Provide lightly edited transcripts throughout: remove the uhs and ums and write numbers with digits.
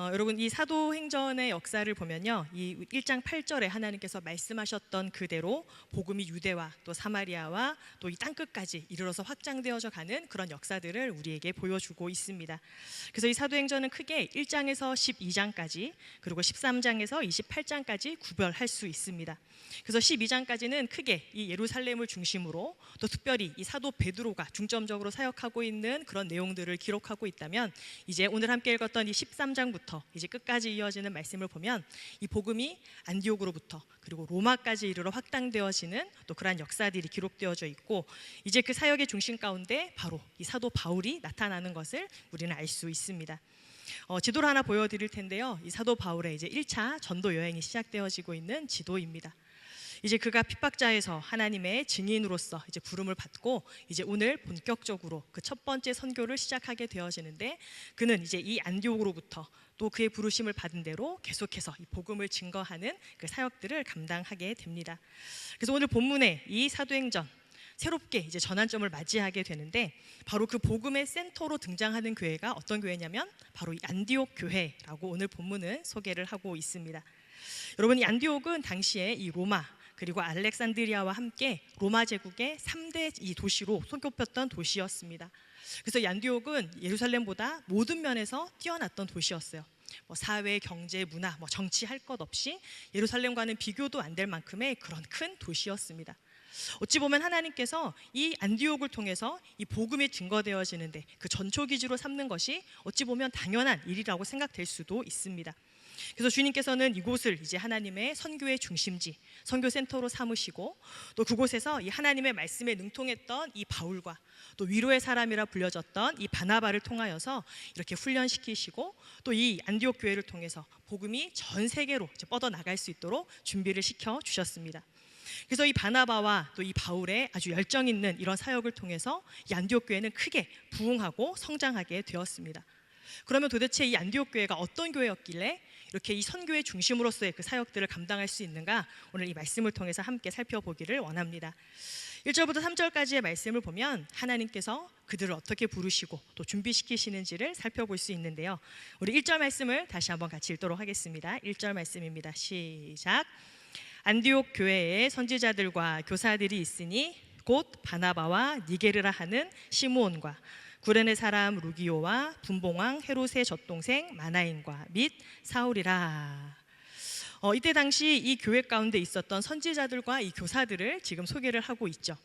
여러분 이 사도행전의 역사를 보면요, 이 1장 8절에 하나님께서 말씀하셨던 그대로 복음이 유대와 또 사마리아와 또 이 땅끝까지 이르러서 확장되어져 가는 그런 역사들을 우리에게 보여주고 있습니다. 그래서 이 사도행전은 크게 1장에서 12장까지 그리고 13장에서 28장까지 구별할 수 있습니다. 그래서 12장까지는 크게 이 예루살렘을 중심으로 또 특별히 이 사도 베드로가 중점적으로 사역하고 있는 그런 내용들을 기록하고 있다면, 이제 오늘 함께 읽었던 이 13장부터 이제 끝까지 이어지는 말씀을 보면 이 복음이 안디옥으로부터 그리고 로마까지 이르러 확장되어지는 또 그러한 역사들이 기록되어져 있고, 이제 그 사역의 중심 가운데 바로 이 사도 바울이 나타나는 것을 우리는 알 수 있습니다. 지도를 하나 보여드릴 텐데요, 이 사도 바울의 이제 1차 전도 여행이 시작되어지고 있는 지도입니다. 이제 그가 핍박자에서 하나님의 증인으로서 이제 부름을 받고 이제 오늘 본격적으로 그 첫 번째 선교를 시작하게 되어지는데, 그는 이제 이 안디옥으로부터 또 그의 부르심을 받은 대로 계속해서 이 복음을 증거하는 그 사역들을 감당하게 됩니다. 그래서 오늘 본문의 이 사도행전 새롭게 이제 전환점을 맞이하게 되는데, 바로 그 복음의 센터로 등장하는 교회가 어떤 교회냐면 바로 이 안디옥 교회라고 오늘 본문은 소개를 하고 있습니다. 여러분, 이 안디옥은 당시에 이 로마 그리고 알렉산드리아와 함께 로마 제국의 3대 이 도시로 손꼽혔던 도시였습니다. 그래서 이 안디옥은 예루살렘보다 모든 면에서 뛰어났던 도시였어요. 사회, 경제, 문화, 정치 할 것 없이 예루살렘과는 비교도 안 될 만큼의 그런 큰 도시였습니다. 어찌 보면 하나님께서 이 안디옥을 통해서 이 복음이 증거되어지는데 그 전초 기지로 삼는 것이 어찌 보면 당연한 일이라고 생각될 수도 있습니다. 그래서 주님께서는 이곳을 이제 하나님의 선교의 중심지, 선교 센터로 삼으시고, 또 그곳에서 이 하나님의 말씀에 능통했던 이 바울과 또 위로의 사람이라 불려졌던 이 바나바를 통하여서 이렇게 훈련시키시고, 또 이 안디옥 교회를 통해서 복음이 전 세계로 뻗어 나갈 수 있도록 준비를 시켜 주셨습니다. 그래서 이 바나바와 또 이 바울의 아주 열정 있는 이런 사역을 통해서 이 안디옥 교회는 크게 부흥하고 성장하게 되었습니다. 그러면 도대체 이 안디옥 교회가 어떤 교회였길래 이렇게 이 선교의 중심으로서의 그 사역들을 감당할 수 있는가, 오늘 이 말씀을 통해서 함께 살펴보기를 원합니다. 1절부터 3절까지의 말씀을 보면 하나님께서 그들을 어떻게 부르시고 또 준비시키시는지를 살펴볼 수 있는데요, 우리 1절 말씀을 다시 한번 같이 읽도록 하겠습니다. 1절 말씀입니다. 시작. 안디옥 교회에 선지자들과 교사들이 있으니 곧 바나바와 니게르라 하는 시므온과 구레네 사람 루기오와 분봉왕 헤롯의 젖동생 마나인과 및 사울이라. 이때 당시 이 교회 가운데 있었던 선지자들과 이 교사들을 지금 소개를 하고 있죠.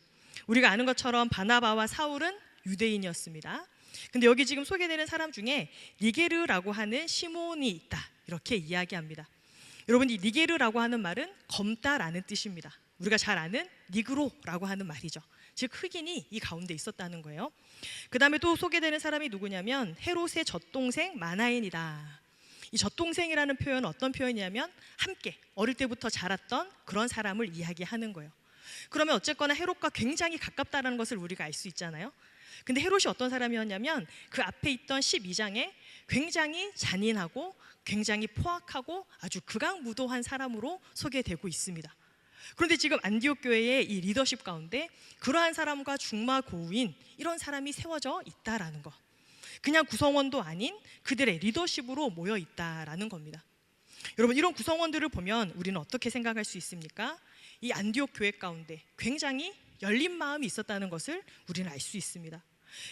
우리가 아는 것처럼 바나바와 사울은 유대인이었습니다. 근데 여기 지금 소개되는 사람 중에 니게르라고 하는 시므온이 있다, 이렇게 이야기합니다. 여러분, 이 니게르라고 하는 말은 검다라는 뜻입니다. 우리가 잘 아는 니그로라고 하는 말이죠. 즉 흑인이 이 가운데 있었다는 거예요. 그 다음에 또 소개되는 사람이 누구냐면 헤롯의 젖동생 마나인이다. 이 젖동생이라는 표현은 어떤 표현이냐면 함께 어릴 때부터 자랐던 그런 사람을 이야기하는 거예요. 그러면 어쨌거나 헤롯과 굉장히 가깝다는 것을 우리가 알 수 있잖아요. 근데 헤롯이 어떤 사람이었냐면 그 앞에 있던 12장에 굉장히 잔인하고 굉장히 포악하고 아주 극악무도한 사람으로 소개되고 있습니다. 그런데 지금 안디옥 교회의 이 리더십 가운데 그러한 사람과 중마고우인 이런 사람이 세워져 있다라는 것, 그냥 구성원도 아닌 그들의 리더십으로 모여 있다라는 겁니다. 여러분, 이런 구성원들을 보면 우리는 어떻게 생각할 수 있습니까? 이 안디옥 교회 가운데 굉장히 열린 마음이 있었다는 것을 우리는 알 수 있습니다.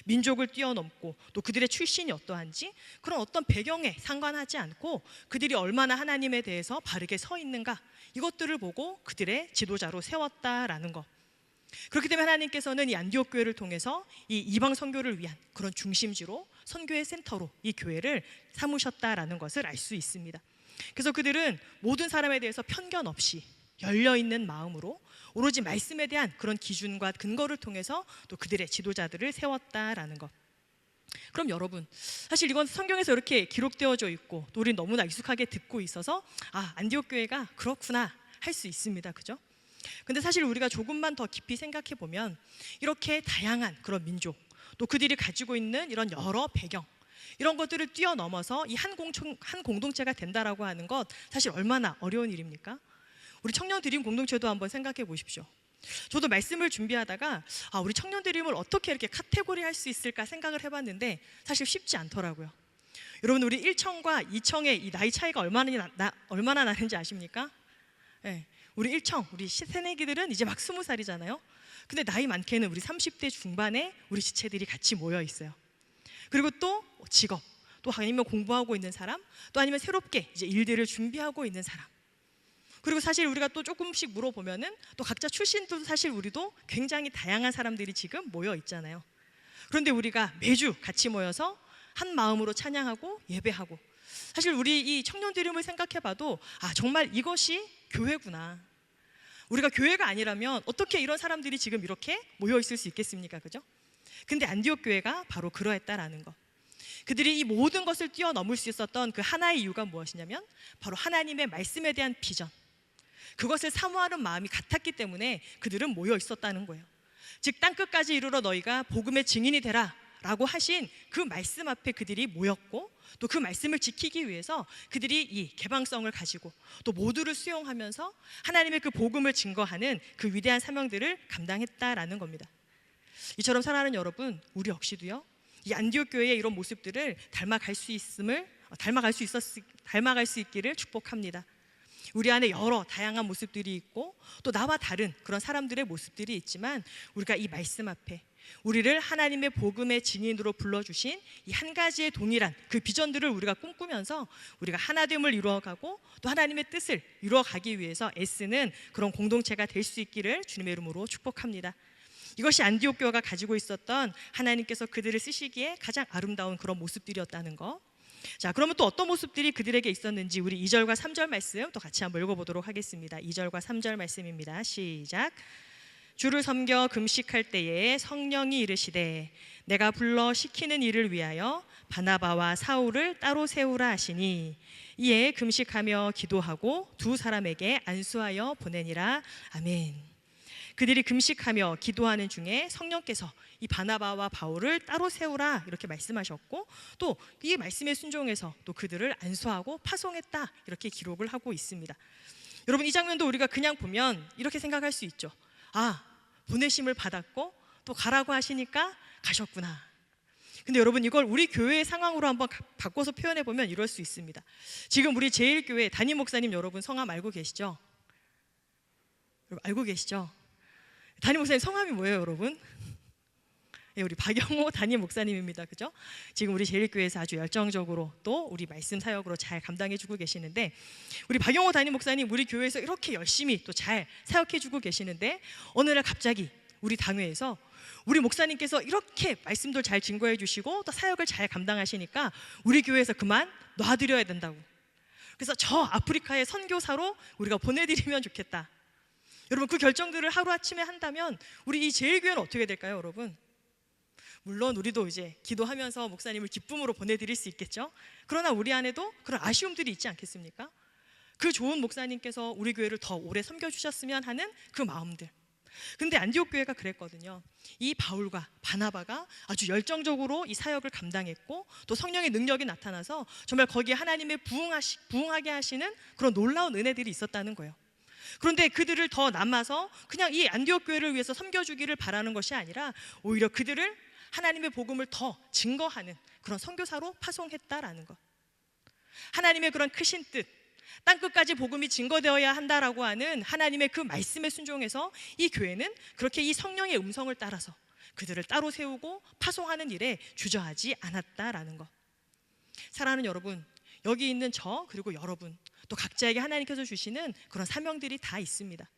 민족을 뛰어넘고 또 그들의 출신이 어떠한지 그런 어떤 배경에 상관하지 않고 그들이 얼마나 하나님에 대해서 바르게 서 있는가, 이것들을 보고 그들의 지도자로 세웠다라는 것. 그렇기 때문에 하나님께서는 이 안디옥 교회를 통해서 이 이방 선교를 위한 그런 중심지로, 선교의 센터로 이 교회를 삼으셨다라는 것을 알 수 있습니다. 그래서 그들은 모든 사람에 대해서 편견 없이 열려있는 마음으로 오로지 말씀에 대한 그런 기준과 근거를 통해서 또 그들의 지도자들을 세웠다라는 것. 그럼 여러분, 사실 이건 성경에서 이렇게 기록되어져 있고 또 우리는 너무나 익숙하게 듣고 있어서 안디옥 교회가 그렇구나 할 수 있습니다. 그죠? 근데 사실 우리가 조금만 더 깊이 생각해 보면 이렇게 다양한 그런 민족, 또 그들이 가지고 있는 이런 여러 배경, 이런 것들을 뛰어넘어서 이 한 공동체가 된다라고 하는 것, 사실 얼마나 어려운 일입니까? 우리 청년 드림 공동체도 한번 생각해 보십시오. 저도 말씀을 준비하다가 우리 청년 드림을 어떻게 이렇게 카테고리 할 수 있을까 생각을 해봤는데 사실 쉽지 않더라고요. 여러분, 우리 1청과 2청의 이 나이 차이가 얼마나 나는지 아십니까? 네, 우리 1청, 우리 새내기들은 이제 막 20살이잖아요. 근데 나이 많게는 우리 30대 중반에 우리 지체들이 같이 모여 있어요. 그리고 또 직업, 또 아니면 공부하고 있는 사람, 또 아니면 새롭게 이제 일들을 준비하고 있는 사람. 그리고 사실 우리가 또 조금씩 물어보면은 또 각자 출신도 사실 우리도 굉장히 다양한 사람들이 지금 모여 있잖아요. 그런데 우리가 매주 같이 모여서 한 마음으로 찬양하고 예배하고, 사실 우리 이 청년 드림을 생각해봐도 정말 이것이 교회구나. 우리가 교회가 아니라면 어떻게 이런 사람들이 지금 이렇게 모여 있을 수 있겠습니까? 그죠? 근데 안디옥 교회가 바로 그러했다라는 것. 그들이 이 모든 것을 뛰어넘을 수 있었던 그 하나의 이유가 무엇이냐면 바로 하나님의 말씀에 대한 비전, 그것을 사모하는 마음이 같았기 때문에 그들은 모여 있었다는 거예요. 즉 땅끝까지 이르러 너희가 복음의 증인이 되라 라고 하신 그 말씀 앞에 그들이 모였고, 또 그 말씀을 지키기 위해서 그들이 이 개방성을 가지고 또 모두를 수용하면서 하나님의 그 복음을 증거하는 그 위대한 사명들을 감당했다라는 겁니다. 이처럼 사랑하는 여러분, 우리 역시도요, 이 안디옥 교회의 이런 모습들을 닮아갈 수 있기를 축복합니다. 우리 안에 여러 다양한 모습들이 있고 또 나와 다른 그런 사람들의 모습들이 있지만, 우리가 이 말씀 앞에 우리를 하나님의 복음의 증인으로 불러주신 이 한 가지의 동일한 그 비전들을 우리가 꿈꾸면서 우리가 하나됨을 이루어가고 또 하나님의 뜻을 이루어가기 위해서 애쓰는 그런 공동체가 될 수 있기를 주님의 이름으로 축복합니다. 이것이 안디옥 교회가 가지고 있었던 하나님께서 그들을 쓰시기에 가장 아름다운 그런 모습들이었다는 거. 자, 그러면 또 어떤 모습들이 그들에게 있었는지 우리 2절과 3절 말씀 또 같이 한번 읽어보도록 하겠습니다. 2절과 3절 말씀입니다. 시작. 주를 섬겨 금식할 때에 성령이 이르시되 내가 불러 시키는 일을 위하여 바나바와 사울을 따로 세우라 하시니 이에 금식하며 기도하고 두 사람에게 안수하여 보내니라. 아멘. 그들이 금식하며 기도하는 중에 성령께서 이 바나바와 바울을 따로 세우라 이렇게 말씀하셨고, 또 이 말씀에 순종해서 또 그들을 안수하고 파송했다 이렇게 기록을 하고 있습니다. 여러분, 이 장면도 우리가 그냥 보면 이렇게 생각할 수 있죠. 보내심을 받았고 또 가라고 하시니까 가셨구나. 근데 여러분, 이걸 우리 교회의 상황으로 한번 바꿔서 표현해 보면 이럴 수 있습니다. 지금 우리 제일교회 담임 목사님 여러분 성함 알고 계시죠? 여러분 알고 계시죠? 담임 목사님 성함이 뭐예요, 여러분? 네, 우리 박영호 담임 목사님입니다. 그죠? 지금 우리 제일교회에서 아주 열정적으로 또 우리 말씀 사역으로 잘 감당해주고 계시는데, 우리 박영호 담임 목사님 우리 교회에서 이렇게 열심히 또 잘 사역해주고 계시는데, 어느 날 갑자기 우리 당회에서 우리 목사님께서 이렇게 말씀도 잘 증거해 주시고 또 사역을 잘 감당하시니까 우리 교회에서 그만 놔드려야 된다고. 그래서 저 아프리카의 선교사로 우리가 보내드리면 좋겠다. 여러분, 그 결정들을 하루아침에 한다면 우리 이 제일교회는 어떻게 될까요, 여러분? 물론 우리도 이제 기도하면서 목사님을 기쁨으로 보내드릴 수 있겠죠. 그러나 우리 안에도 그런 아쉬움들이 있지 않겠습니까? 그 좋은 목사님께서 우리 교회를 더 오래 섬겨주셨으면 하는 그 마음들. 근데 안디옥 교회가 그랬거든요. 이 바울과 바나바가 아주 열정적으로 이 사역을 감당했고 또 성령의 능력이 나타나서 정말 거기에 하나님의 부응하게 하시는 그런 놀라운 은혜들이 있었다는 거예요. 그런데 그들을 더 남아서 그냥 이 안디옥 교회를 위해서 섬겨주기를 바라는 것이 아니라 오히려 그들을 하나님의 복음을 더 증거하는 그런 선교사로 파송했다라는 것. 하나님의 그런 크신 뜻, 땅끝까지 복음이 증거되어야 한다라고 하는 하나님의 그 말씀에 순종해서 이 교회는 그렇게 이 성령의 음성을 따라서 그들을 따로 세우고 파송하는 일에 주저하지 않았다라는 것. 사랑하는 여러분, 여기 있는 저 그리고 여러분 또 각자에게 하나님께서 주시는 그런 사명들이 다 있습니다.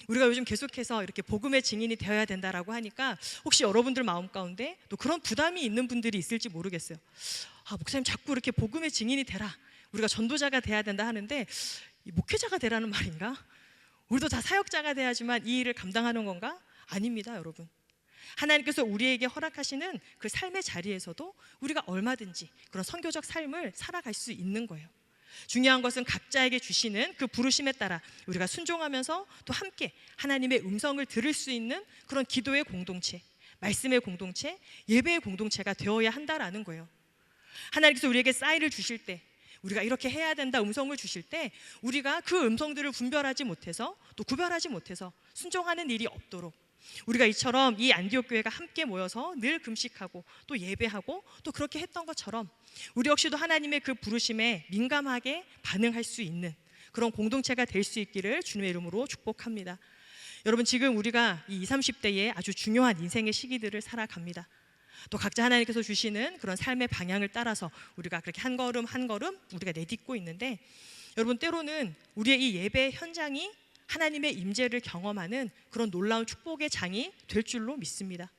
우리가 요즘 계속해서 이렇게 복음의 증인이 되어야 된다라고 하니까 혹시 여러분들 마음 가운데 또 그런 부담이 있는 분들이 있을지 모르겠어요. 목사님 자꾸 이렇게 복음의 증인이 되라, 우리가 전도자가 돼야 된다 하는데 목회자가 되라는 말인가? 우리도 다 사역자가 돼야지만 이 일을 감당하는 건가? 아닙니다, 여러분. 하나님께서 우리에게 허락하시는 그 삶의 자리에서도 우리가 얼마든지 그런 선교적 삶을 살아갈 수 있는 거예요. 중요한 것은 각자에게 주시는 그 부르심에 따라 우리가 순종하면서 또 함께 하나님의 음성을 들을 수 있는 그런 기도의 공동체, 말씀의 공동체, 예배의 공동체가 되어야 한다라는 거예요. 하나님께서 우리에게 사인을 주실 때, 우리가 이렇게 해야 된다 음성을 주실 때 우리가 그 음성들을 분별하지 못해서 또 구별하지 못해서 순종하는 일이 없도록 우리가 이처럼 이 안디옥 교회가 함께 모여서 늘 금식하고 또 예배하고 또 그렇게 했던 것처럼 우리 역시도 하나님의 그 부르심에 민감하게 반응할 수 있는 그런 공동체가 될 수 있기를 주님의 이름으로 축복합니다. 여러분, 지금 우리가 이 20, 30대에 아주 중요한 인생의 시기들을 살아갑니다. 또 각자 하나님께서 주시는 그런 삶의 방향을 따라서 우리가 그렇게 한 걸음 한 걸음 우리가 내딛고 있는데, 여러분, 때로는 우리의 이 예배 현장이 하나님의 임재를 경험하는 그런 놀라운 축복의 장이 될 줄로 믿습니다.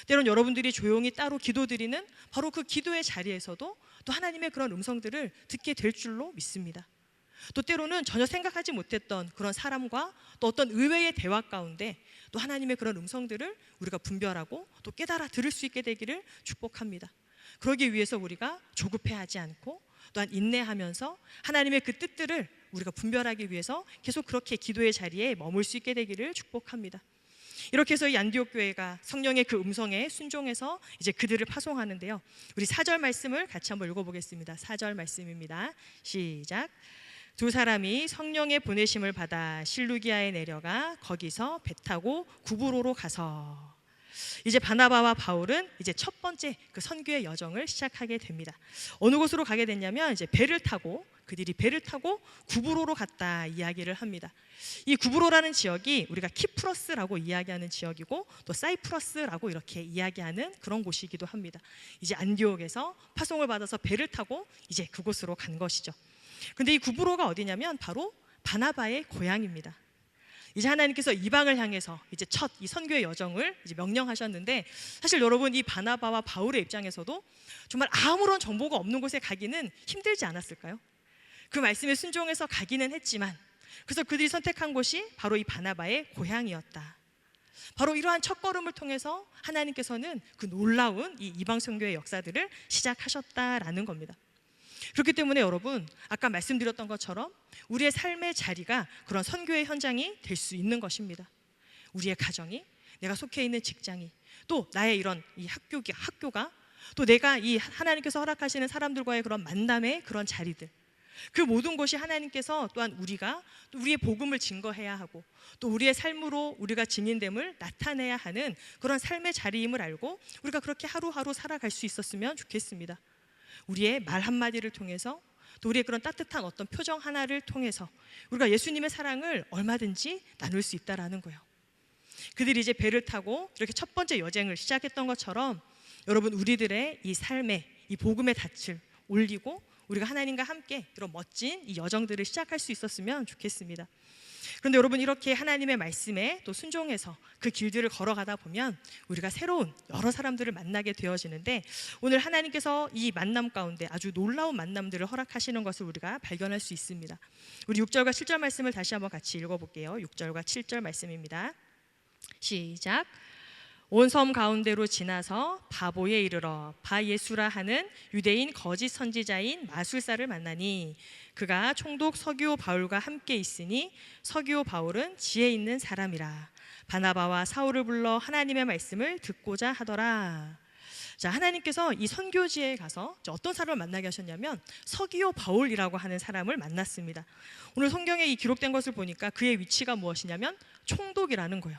때론 여러분들이 조용히 따로 기도드리는 바로 그 기도의 자리에서도 또 하나님의 그런 음성들을 듣게 될 줄로 믿습니다. 또 때로는 전혀 생각하지 못했던 그런 사람과 또 어떤 의외의 대화 가운데 또 하나님의 그런 음성들을 우리가 분별하고 또 깨달아 들을 수 있게 되기를 축복합니다. 그러기 위해서 우리가 조급해하지 않고 또한 인내하면서 하나님의 그 뜻들을 우리가 분별하기 위해서 계속 그렇게 기도의 자리에 머물 수 있게 되기를 축복합니다. 이렇게 해서 이 안디옥 교회가 성령의 그 음성에 순종해서 이제 그들을 파송하는데요. 우리 4절 말씀을 같이 한번 읽어보겠습니다. 4절 말씀입니다. 시작. 두 사람이 성령의 보내심을 받아 실루기아에 내려가 거기서 배 타고 구브로로 가서, 이제 바나바와 바울은 이제 첫 번째 그 선교의 여정을 시작하게 됩니다. 어느 곳으로 가게 됐냐면 이제 그들이 배를 타고 구브로로 갔다 이야기를 합니다. 이 구브로라는 지역이 우리가 키프러스라고 이야기하는 지역이고 또 사이프러스라고 이렇게 이야기하는 그런 곳이기도 합니다. 이제 안디옥에서 파송을 받아서 배를 타고 이제 그곳으로 간 것이죠. 근데 이 구브로가 어디냐면 바로 바나바의 고향입니다. 이제 하나님께서 이방을 향해서 이제 첫 이 선교의 여정을 이제 명령하셨는데, 사실 여러분, 이 바나바와 바울의 입장에서도 정말 아무런 정보가 없는 곳에 가기는 힘들지 않았을까요? 그 말씀에 순종해서 가기는 했지만, 그래서 그들이 선택한 곳이 바로 이 바나바의 고향이었다. 바로 이러한 첫걸음을 통해서 하나님께서는 그 놀라운 이 이방 선교의 역사들을 시작하셨다라는 겁니다. 그렇기 때문에 여러분, 아까 말씀드렸던 것처럼 우리의 삶의 자리가 그런 선교의 현장이 될 수 있는 것입니다. 우리의 가정이, 내가 속해 있는 직장이, 또 나의 이런 이 학교가, 또 내가 이 하나님께서 허락하시는 사람들과의 그런 만남의 그런 자리들, 그 모든 것이 하나님께서 또한 우리가 또 우리의 복음을 증거해야 하고 또 우리의 삶으로 우리가 증인됨을 나타내야 하는 그런 삶의 자리임을 알고 우리가 그렇게 하루하루 살아갈 수 있었으면 좋겠습니다. 우리의 말 한마디를 통해서 또 우리의 그런 따뜻한 어떤 표정 하나를 통해서 우리가 예수님의 사랑을 얼마든지 나눌 수 있다라는 거예요. 그들이 이제 배를 타고 이렇게 첫 번째 여정을 시작했던 것처럼 여러분, 우리들의 이 삶에 이 복음의 닻을 올리고 우리가 하나님과 함께 이런 멋진 이 여정들을 시작할 수 있었으면 좋겠습니다. 그런데 여러분, 이렇게 하나님의 말씀에 또 순종해서 그 길들을 걸어가다 보면 우리가 새로운 여러 사람들을 만나게 되어지는데, 오늘 하나님께서 이 만남 가운데 아주 놀라운 만남들을 허락하시는 것을 우리가 발견할 수 있습니다. 우리 6절과 7절 말씀을 다시 한번 같이 읽어볼게요. 6절과 7절 말씀입니다. 시작. 온 섬 가운데로 지나서 바보에 이르러 바예수라 하는 유대인 거짓 선지자인 마술사를 만나니 그가 총독 서기오 바울과 함께 있으니 서기오 바울은 지혜 있는 사람이라. 바나바와 사울을 불러 하나님의 말씀을 듣고자 하더라. 자, 하나님께서 이 선교지에 가서 어떤 사람을 만나게 하셨냐면 서기오 바울이라고 하는 사람을 만났습니다. 오늘 성경에 이 기록된 것을 보니까 그의 위치가 무엇이냐면 총독이라는 거예요.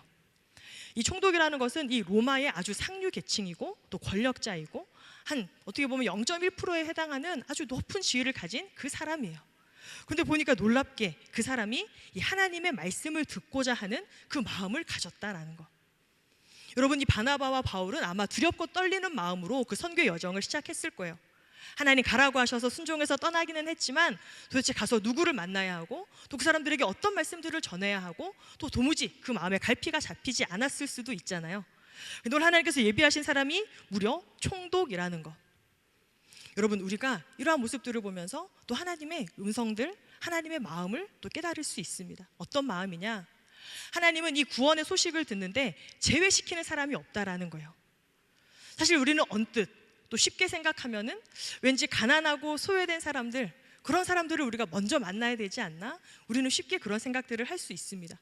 이 총독이라는 것은 이 로마의 아주 상류 계층이고 또 권력자이고 한 어떻게 보면 0.1%에 해당하는 아주 높은 지위를 가진 그 사람이에요. 근데 보니까 놀랍게 그 사람이 이 하나님의 말씀을 듣고자 하는 그 마음을 가졌다라는 거. 여러분, 이 바나바와 바울은 아마 두렵고 떨리는 마음으로 그 선교 여정을 시작했을 거예요. 하나님 가라고 하셔서 순종해서 떠나기는 했지만 도대체 가서 누구를 만나야 하고 또 그 사람들에게 어떤 말씀들을 전해야 하고 또 도무지 그 마음에 갈피가 잡히지 않았을 수도 있잖아요. 근데 오늘 하나님께서 예비하신 사람이 무려 총독이라는 것. 여러분, 우리가 이러한 모습들을 보면서 또 하나님의 음성들, 하나님의 마음을 또 깨달을 수 있습니다. 어떤 마음이냐? 하나님은 이 구원의 소식을 듣는데 제외시키는 사람이 없다라는 거예요. 사실 우리는 언뜻 또 쉽게 생각하면은 왠지 가난하고 소외된 사람들, 그런 사람들을 우리가 먼저 만나야 되지 않나? 우리는 쉽게 그런 생각들을 할 수 있습니다.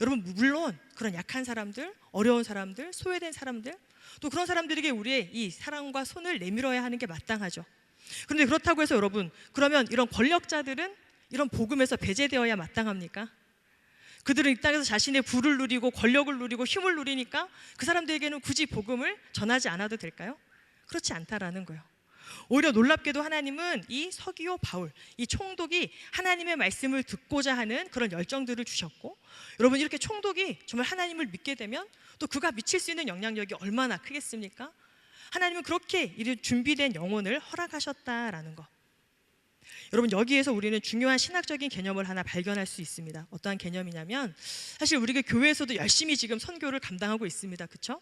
여러분, 물론 그런 약한 사람들, 어려운 사람들, 소외된 사람들, 또 그런 사람들에게 우리의 이 사랑과 손을 내밀어야 하는 게 마땅하죠. 그런데 그렇다고 해서 여러분, 그러면 이런 권력자들은 이런 복음에서 배제되어야 마땅합니까? 그들은 이 땅에서 자신의 부를 누리고 권력을 누리고 힘을 누리니까 그 사람들에게는 굳이 복음을 전하지 않아도 될까요? 그렇지 않다라는 거예요. 오히려 놀랍게도 하나님은 이 서기오 바울, 이 총독이 하나님의 말씀을 듣고자 하는 그런 열정들을 주셨고, 여러분 이렇게 총독이 정말 하나님을 믿게 되면 또 그가 미칠 수 있는 영향력이 얼마나 크겠습니까? 하나님은 그렇게 이런 준비된 영혼을 허락하셨다라는 것. 여러분 여기에서 우리는 중요한 신학적인 개념을 하나 발견할 수 있습니다. 어떠한 개념이냐면, 사실 우리가 교회에서도 열심히 지금 선교를 감당하고 있습니다. 그렇죠?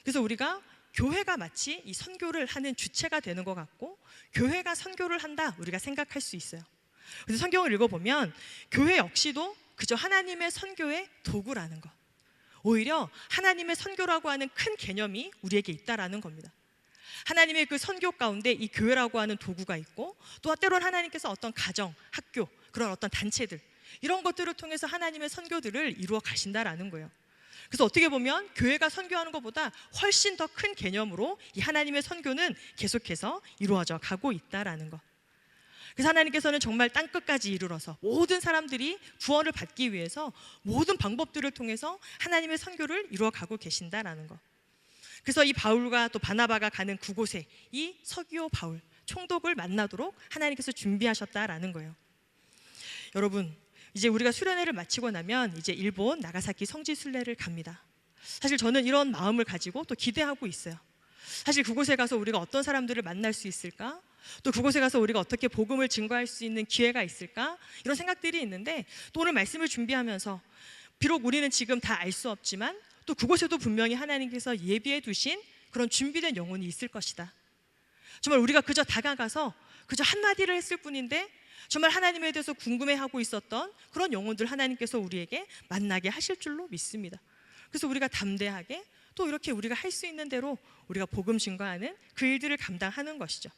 그래서 우리가 교회가 마치 이 선교를 하는 주체가 되는 것 같고, 교회가 선교를 한다 우리가 생각할 수 있어요. 그래서 성경을 읽어보면 교회 역시도 그저 하나님의 선교의 도구라는 것, 오히려 하나님의 선교라고 하는 큰 개념이 우리에게 있다라는 겁니다. 하나님의 그 선교 가운데 이 교회라고 하는 도구가 있고, 또 때로는 하나님께서 어떤 가정, 학교, 그런 어떤 단체들, 이런 것들을 통해서 하나님의 선교들을 이루어 가신다라는 거예요. 그래서 어떻게 보면 교회가 선교하는 것보다 훨씬 더 큰 개념으로 이 하나님의 선교는 계속해서 이루어져 가고 있다라는 것. 그래서 하나님께서는 정말 땅끝까지 이르러서 모든 사람들이 구원을 받기 위해서 모든 방법들을 통해서 하나님의 선교를 이루어 가고 계신다라는 것. 그래서 이 바울과 또 바나바가 가는 그곳에 이 서기오 바울 총독을 만나도록 하나님께서 준비하셨다라는 거예요. 여러분, 이제 우리가 수련회를 마치고 나면 이제 일본 나가사키 성지 순례를 갑니다. 사실 저는 이런 마음을 가지고 또 기대하고 있어요. 사실 그곳에 가서 우리가 어떤 사람들을 만날 수 있을까? 또 그곳에 가서 우리가 어떻게 복음을 증거할 수 있는 기회가 있을까? 이런 생각들이 있는데, 또 오늘 말씀을 준비하면서 비록 우리는 지금 다 알 수 없지만 또 그곳에도 분명히 하나님께서 예비해 두신 그런 준비된 영혼이 있을 것이다. 정말 우리가 그저 다가가서 그저 한마디를 했을 뿐인데 정말 하나님에 대해서 궁금해하고 있었던 그런 영혼들 하나님께서 우리에게 만나게 하실 줄로 믿습니다. 그래서 우리가 담대하게 또 이렇게 우리가 할 수 있는 대로 우리가 복음 증거하는 그 일들을 감당하는 것이죠.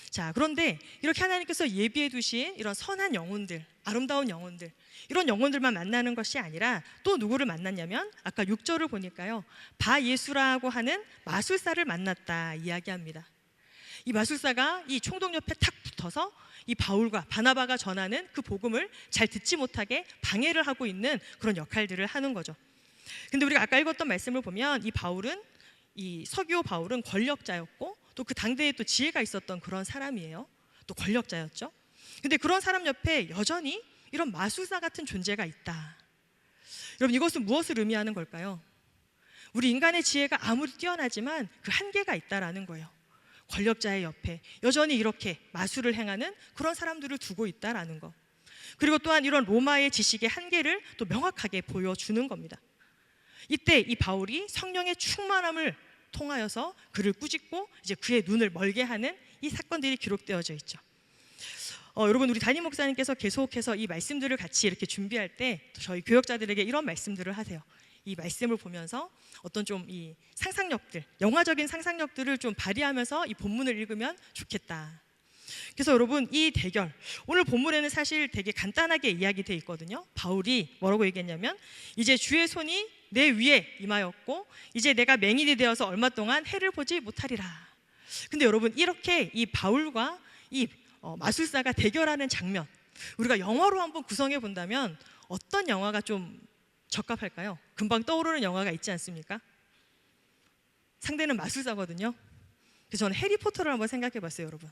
자, 그런데 이렇게 하나님께서 예비해 두신 이런 선한 영혼들, 아름다운 영혼들, 이런 영혼들만 만나는 것이 아니라 또 누구를 만났냐면, 아까 6절을 보니까요, 바예수라고 하는 마술사를 만났다 이야기합니다. 이 마술사가 이 총독 옆에 탁 붙어서 이 바울과 바나바가 전하는 그 복음을 잘 듣지 못하게 방해를 하고 있는 그런 역할들을 하는 거죠. 근데 우리가 아까 읽었던 말씀을 보면 이 서기오 바울은 권력자였고 또 그 당대에 또 지혜가 있었던 그런 사람이에요. 또 권력자였죠. 근데 그런 사람 옆에 여전히 이런 마술사 같은 존재가 있다. 여러분, 이것은 무엇을 의미하는 걸까요? 우리 인간의 지혜가 아무리 뛰어나지만 그 한계가 있다라는 거예요. 권력자의 옆에 여전히 이렇게 마술을 행하는 그런 사람들을 두고 있다라는 것. 그리고 또한 이런 로마의 지식의 한계를 또 명확하게 보여주는 겁니다. 이때 이 바울이 성령의 충만함을 통하여서 그를 꾸짖고 이제 그의 눈을 멀게 하는 이 사건들이 기록되어져 있죠. 여러분, 우리 담임 목사님께서 계속해서 이 말씀들을 같이 이렇게 준비할 때 저희 교역자들에게 이런 말씀들을 하세요. 이 말씀을 보면서 어떤 좀 이 상상력들, 영화적인 상상력들을 좀 발휘하면서 이 본문을 읽으면 좋겠다. 그래서 여러분, 이 대결, 오늘 본문에는 사실 되게 간단하게 이야기되어 있거든요. 바울이 뭐라고 얘기했냐면, 이제 주의 손이 내 위에 임하였고 이제 내가 맹인이 되어서 얼마 동안 해를 보지 못하리라. 근데 여러분, 이렇게 이 바울과 이 마술사가 대결하는 장면, 우리가 영화로 한번 구성해 본다면 어떤 영화가 좀 적합할까요? 금방 떠오르는 영화가 있지 않습니까? 상대는 마술사거든요. 그래서 저는 해리포터를 한번 생각해 봤어요. 여러분,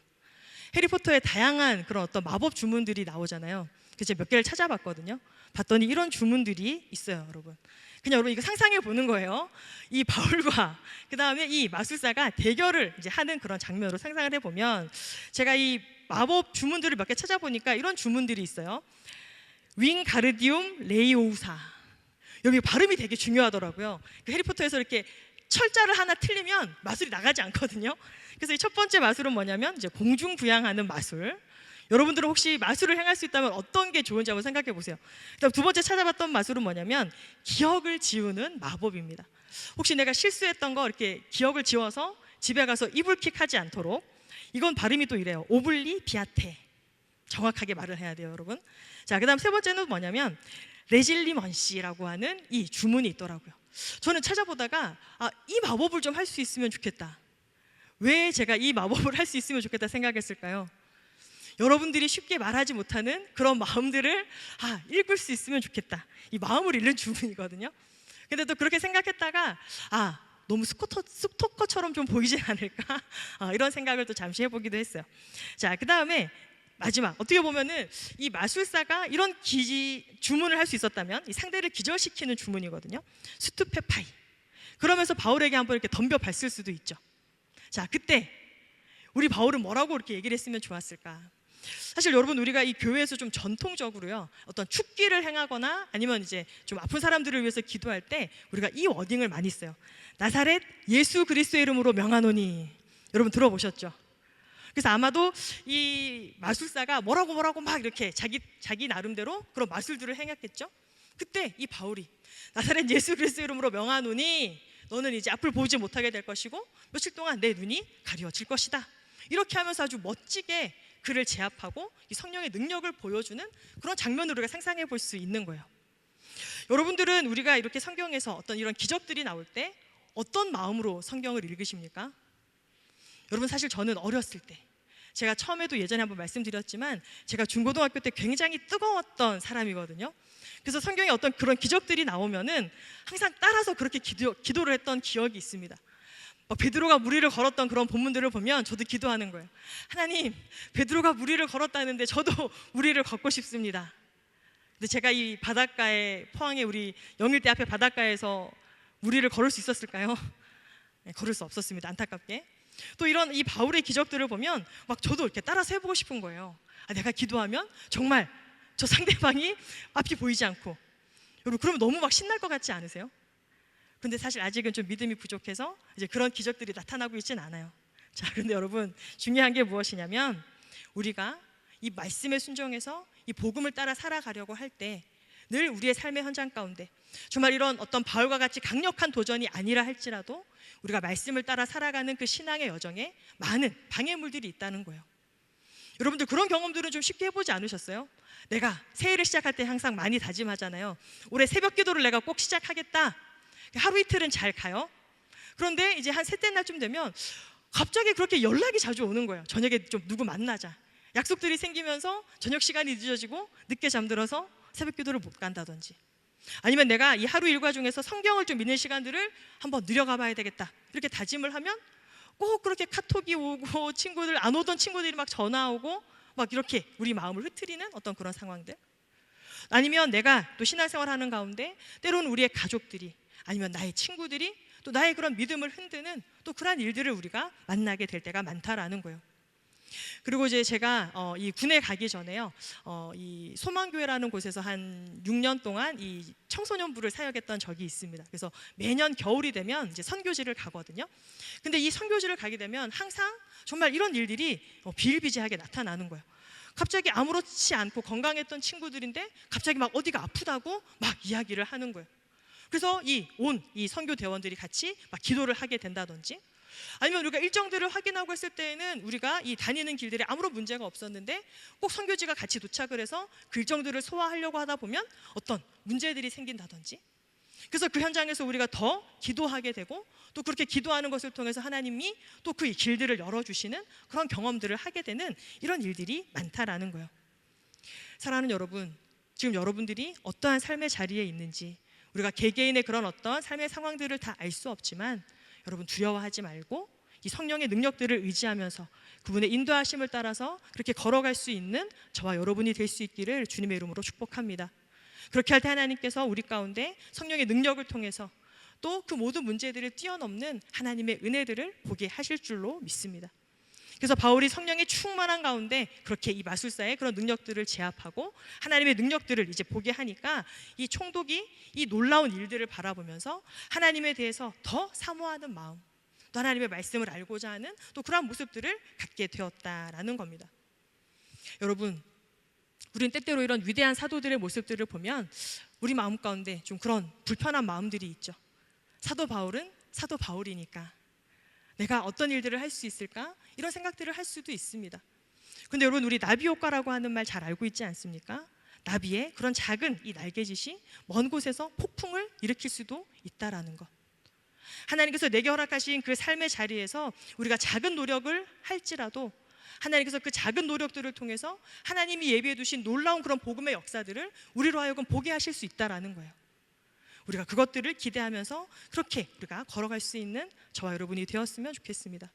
해리포터의 다양한 그런 어떤 마법 주문들이 나오잖아요. 그래서 제가 몇 개를 찾아봤거든요. 봤더니 이런 주문들이 있어요. 여러분, 그냥 여러분 이거 상상해 보는 거예요. 이 바울과 그 다음에 이 마술사가 대결을 이제 하는 그런 장면으로 상상을 해보면, 제가 이 마법 주문들을 몇 개 찾아보니까 이런 주문들이 있어요. 윙가르디움 레이오우사. 여기 발음이 되게 중요하더라고요. 그 해리포터에서 이렇게 철자를 하나 틀리면 마술이 나가지 않거든요. 그래서 이 첫 번째 마술은 뭐냐면 이제 공중부양하는 마술. 여러분들은 혹시 마술을 행할 수 있다면 어떤 게 좋은지 한번 생각해 보세요. 그다음 두 번째 찾아봤던 마술은 뭐냐면 기억을 지우는 마법입니다. 혹시 내가 실수했던 거 이렇게 기억을 지워서 집에 가서 이불킥하지 않도록, 이건 발음이 또 이래요. 오블리 비아테. 정확하게 말을 해야 돼요, 여러분. 자, 그다음 세 번째는 뭐냐면 레질리먼시라고 하는 이 주문이 있더라고요. 저는 찾아보다가 이 마법을 좀 할 수 있으면 좋겠다. 왜 제가 이 마법을 할 수 있으면 좋겠다 생각했을까요? 여러분들이 쉽게 말하지 못하는 그런 마음들을 읽을 수 있으면 좋겠다. 이 마음을 읽는 주문이거든요. 근데 또 그렇게 생각했다가 너무 스토커처럼 좀 보이진 않을까? 이런 생각을 또 잠시 해보기도 했어요. 자, 그 다음에 마지막, 어떻게 보면은 이 마술사가 이런 주문을 할 수 있었다면 이 상대를 기절시키는 주문이거든요. 스투페파이. 그러면서 바울에게 한번 이렇게 덤벼 봤을 수도 있죠. 자, 그때 우리 바울은 뭐라고 이렇게 얘기를 했으면 좋았을까? 사실 여러분, 우리가 이 교회에서 좀 전통적으로요, 어떤 축기를 행하거나 아니면 이제 좀 아픈 사람들을 위해서 기도할 때 우리가 이 워딩을 많이 써요. 나사렛 예수 그리스도의 이름으로 명하노니. 여러분 들어보셨죠? 그래서 아마도 이 마술사가 뭐라고 막 이렇게 자기 나름대로 그런 마술들을 행했겠죠. 그때 이 바울이 나사렛 예수 그리스도의 이름으로 명하노니 너는 이제 앞을 보지 못하게 될 것이고 며칠 동안 내 눈이 가려질 것이다. 이렇게 하면서 아주 멋지게 그를 제압하고 이 성령의 능력을 보여주는 그런 장면을 우리가 상상해 볼 수 있는 거예요. 여러분들은 우리가 이렇게 성경에서 어떤 이런 기적들이 나올 때 어떤 마음으로 성경을 읽으십니까? 여러분, 사실 저는 어렸을 때, 제가 처음에도 예전에 한번 말씀드렸지만 제가 중고등학교 때 굉장히 뜨거웠던 사람이거든요. 그래서 성경에 어떤 그런 기적들이 나오면은 항상 따라서 그렇게 기도를 했던 기억이 있습니다. 베드로가 무리를 걸었던 그런 본문들을 보면 저도 기도하는 거예요. 하나님, 베드로가 무리를 걸었다는데 저도 무리를 걷고 싶습니다. 근데 제가 이 바닷가에, 포항에 우리 영일대 앞에 바닷가에서 무리를 걸을 수 있었을까요? 네, 걸을 수 없었습니다. 안타깝게. 또 이런 이 바울의 기적들을 보면 막 저도 이렇게 따라서 해보고 싶은 거예요. 내가 기도하면 정말 저 상대방이 앞이 보이지 않고, 여러분 그러면 너무 막 신날 것 같지 않으세요? 근데 사실 아직은 좀 믿음이 부족해서 이제 그런 기적들이 나타나고 있진 않아요. 자, 그런데 여러분, 중요한 게 무엇이냐면 우리가 이 말씀에 순종해서 이 복음을 따라 살아가려고 할 때 늘 우리의 삶의 현장 가운데 정말 이런 어떤 바울과 같이 강력한 도전이 아니라 할지라도 우리가 말씀을 따라 살아가는 그 신앙의 여정에 많은 방해물들이 있다는 거예요. 여러분들 그런 경험들은 좀 쉽게 해보지 않으셨어요? 내가 새해를 시작할 때 항상 많이 다짐하잖아요. 올해 새벽 기도를 내가 꼭 시작하겠다. 하루 이틀은 잘 가요. 그런데 이제 한 셋째 날쯤 되면 갑자기 그렇게 연락이 자주 오는 거예요. 저녁에 좀 누구 만나자. 약속들이 생기면서 저녁 시간이 늦어지고 늦게 잠들어서 새벽 기도를 못 간다든지, 아니면 내가 이 하루 일과 중에서 성경을 좀 읽는 시간들을 한번 늘려가 봐야 되겠다, 이렇게 다짐을 하면 꼭 그렇게 카톡이 오고 친구들, 안 오던 친구들이 막 전화 오고 막 이렇게 우리 마음을 흐트리는 어떤 그런 상황들, 아니면 내가 또 신앙생활 하는 가운데 때로는 우리의 가족들이, 아니면 나의 친구들이 또 나의 그런 믿음을 흔드는 또 그런 일들을 우리가 만나게 될 때가 많다라는 거예요. 그리고 이제 제가 이 군에 가기 전에요, 이 소망교회라는 곳에서 한 6년 동안 이 청소년부를 사역했던 적이 있습니다. 그래서 매년 겨울이 되면 이제 선교지를 가거든요. 근데 이 선교지를 가게 되면 항상 정말 이런 일들이 비일비재하게 나타나는 거예요. 갑자기 아무렇지 않고 건강했던 친구들인데 갑자기 막 어디가 아프다고 막 이야기를 하는 거예요. 그래서 이 선교 대원들이 같이 막 기도를 하게 된다든지, 아니면 우리가 일정들을 확인하고 했을 때에는 우리가 이 다니는 길들에 아무런 문제가 없었는데 꼭 선교지가 같이 도착을 해서 그 일정들을 소화하려고 하다 보면 어떤 문제들이 생긴다든지, 그래서 그 현장에서 우리가 더 기도하게 되고 또 그렇게 기도하는 것을 통해서 하나님이 또 그 길들을 열어주시는 그런 경험들을 하게 되는 이런 일들이 많다라는 거예요. 사랑하는 여러분, 지금 여러분들이 어떠한 삶의 자리에 있는지 우리가 개개인의 그런 어떤 삶의 상황들을 다 알 수 없지만, 여러분 두려워하지 말고 이 성령의 능력들을 의지하면서 그분의 인도하심을 따라서 그렇게 걸어갈 수 있는 저와 여러분이 될 수 있기를 주님의 이름으로 축복합니다. 그렇게 할 때 하나님께서 우리 가운데 성령의 능력을 통해서 또 그 모든 문제들을 뛰어넘는 하나님의 은혜들을 보게 하실 줄로 믿습니다. 그래서 바울이 성령의 충만한 가운데 그렇게 이 마술사의 그런 능력들을 제압하고 하나님의 능력들을 이제 보게 하니까 이 총독이 이 놀라운 일들을 바라보면서 하나님에 대해서 더 사모하는 마음, 또 하나님의 말씀을 알고자 하는 또 그런 모습들을 갖게 되었다라는 겁니다. 여러분, 우리는 때때로 이런 위대한 사도들의 모습들을 보면 우리 마음 가운데 좀 그런 불편한 마음들이 있죠. 사도 바울은 사도 바울이니까 내가 어떤 일들을 할 수 있을까? 이런 생각들을 할 수도 있습니다. 근데 여러분, 우리 나비 효과라고 하는 말 잘 알고 있지 않습니까? 나비의 그런 작은 이 날개짓이 먼 곳에서 폭풍을 일으킬 수도 있다라는 것. 하나님께서 내게 허락하신 그 삶의 자리에서 우리가 작은 노력을 할지라도 하나님께서 그 작은 노력들을 통해서 하나님이 예비해 두신 놀라운 그런 복음의 역사들을 우리로 하여금 보게 하실 수 있다라는 거예요. 우리가 그것들을 기대하면서 그렇게 우리가 걸어갈 수 있는 저와 여러분이 되었으면 좋겠습니다.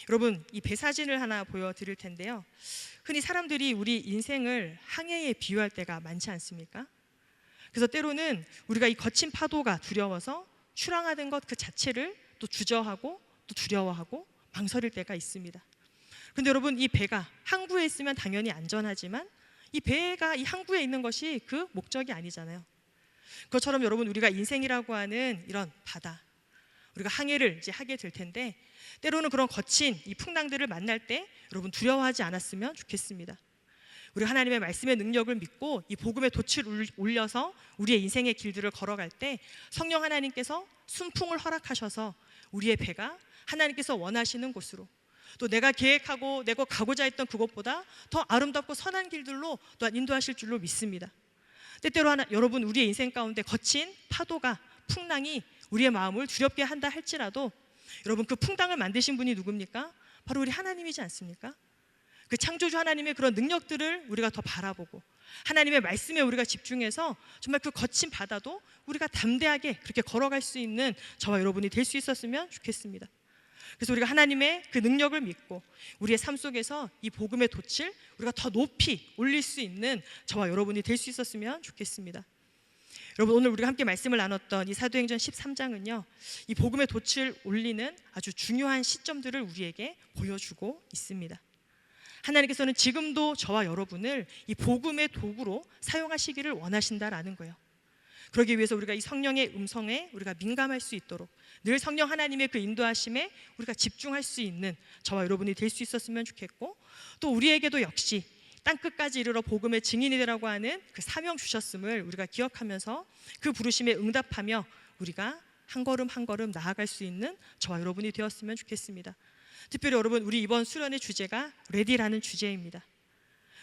여러분, 이 배 사진을 하나 보여드릴 텐데요. 흔히 사람들이 우리 인생을 항해에 비유할 때가 많지 않습니까? 그래서 때로는 우리가 이 거친 파도가 두려워서 출항하는 것 그 자체를 또 주저하고 또 두려워하고 망설일 때가 있습니다. 그런데 여러분, 이 배가 항구에 있으면 당연히 안전하지만 이 배가 이 항구에 있는 것이 그 목적이 아니잖아요. 그것처럼 여러분, 우리가 인생이라고 하는 이런 바다, 우리가 항해를 이제 하게 될 텐데 때로는 그런 거친 이 풍랑들을 만날 때 여러분 두려워하지 않았으면 좋겠습니다. 우리 하나님의 말씀의 능력을 믿고 이 복음의 돛을 올려서 우리의 인생의 길들을 걸어갈 때 성령 하나님께서 순풍을 허락하셔서 우리의 배가 하나님께서 원하시는 곳으로, 또 내가 계획하고 내가 가고자 했던 그곳보다 더 아름답고 선한 길들로 또한 인도하실 줄로 믿습니다. 때때로 여러분, 우리의 인생 가운데 거친 파도가, 풍랑이 우리의 마음을 두렵게 한다 할지라도 여러분, 그 풍랑을 만드신 분이 누굽니까? 바로 우리 하나님이지 않습니까? 그 창조주 하나님의 그런 능력들을 우리가 더 바라보고 하나님의 말씀에 우리가 집중해서 정말 그 거친 바다도 우리가 담대하게 그렇게 걸어갈 수 있는 저와 여러분이 될 수 있었으면 좋겠습니다. 그래서 우리가 하나님의 그 능력을 믿고 우리의 삶 속에서 이 복음의 돛을 우리가 더 높이 올릴 수 있는 저와 여러분이 될 수 있었으면 좋겠습니다. 여러분, 오늘 우리가 함께 말씀을 나눴던 이 사도행전 13장은요 이 복음의 돛을 올리는 아주 중요한 시점들을 우리에게 보여주고 있습니다. 하나님께서는 지금도 저와 여러분을 이 복음의 도구로 사용하시기를 원하신다라는 거예요. 그러기 위해서 우리가 이 성령의 음성에 우리가 민감할 수 있도록 늘 성령 하나님의 그 인도하심에 우리가 집중할 수 있는 저와 여러분이 될 수 있었으면 좋겠고, 또 우리에게도 역시 땅끝까지 이르러 복음의 증인이 되라고 하는 그 사명 주셨음을 우리가 기억하면서 그 부르심에 응답하며 우리가 한 걸음 한 걸음 나아갈 수 있는 저와 여러분이 되었으면 좋겠습니다. 특별히 여러분, 우리 이번 수련의 주제가 레디라는 주제입니다.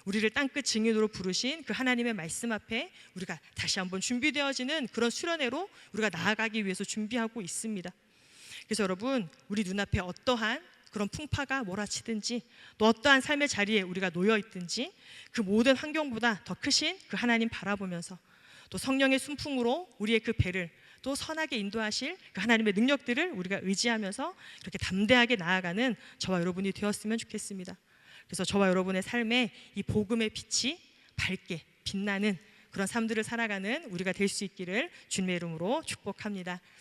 우리를 땅끝 증인으로 부르신 그 하나님의 말씀 앞에 우리가 다시 한번 준비되어지는 그런 수련회로 우리가 나아가기 위해서 준비하고 있습니다. 그래서 여러분, 우리 눈앞에 어떠한 그런 풍파가 몰아치든지 또 어떠한 삶의 자리에 우리가 놓여 있든지 그 모든 환경보다 더 크신 그 하나님 바라보면서 또 성령의 순풍으로 우리의 그 배를 또 선하게 인도하실 그 하나님의 능력들을 우리가 의지하면서 그렇게 담대하게 나아가는 저와 여러분이 되었으면 좋겠습니다. 그래서 저와 여러분의 삶에 이 복음의 빛이 밝게 빛나는 그런 삶들을 살아가는 우리가 될 수 있기를 주님의 이름으로 축복합니다.